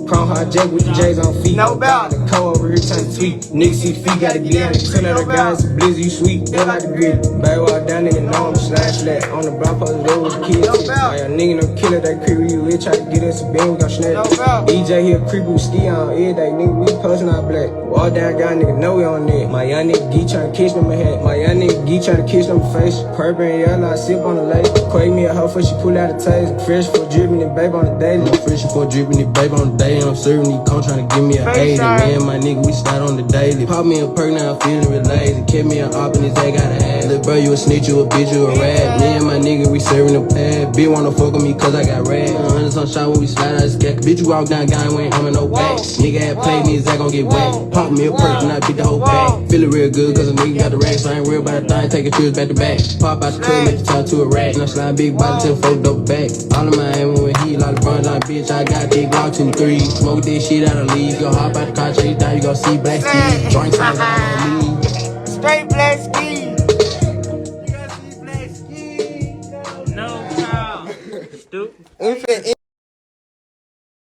Chrome hard jack with the J's on feet. No bell. The co over here trying to tweet. Niggas see feet, got a get on. Turn out the guys, blizzy, you sweet. They like the grit. Babywalkdown, nigga, know I'm slash. On the block post, there was a kid. My young nigga, no killer, that creep with you. They try to get us a beam, we gon' snatch. DJ here, creep with ski on. Every day, nigga, we postin' our black. Walk down, guy, nigga, know we on that. My young nigga, Gee tryna kiss them a hat. My young nigga, Gee tryna kiss them a face. Purple and yellow, I sip on the lake. Quake me a hoe for she pull out a taste. Fresh for drippin' the babe on the daily. Fresh for drippin' the babe on the day. I'm serving these cones tryna give me a 80. Me and my nigga, we slide on the daily. Pop me a perk, now I'm feeling relaxed. Kept me a op and his day got an ass. Little bro, you a snitch, you a bitch, you a rat. Me and my nigga, we serving the pad. Bitch wanna fuck with me cause I got rad. 100 sunshine when we slide, I just got. Bitch, you walk down, guy, we ain't coming no back. Nigga had played me, his ass gon' get whacked. Pop me a perk and I beat the whole pack. Feelin' real good cause a nigga got the racks. So I ain't real about a thing, taking trips back to back. Pop out the club, make the turn to a rat. And I slide big body till folk double back. All of my aim when he like LeBron John, bitch, I got big Glock 23. Smoke this shit out of leave. Go hop out the car, chase down, you gon' see black ski. Joint time on me. Straight black ski. No problem. Stupid.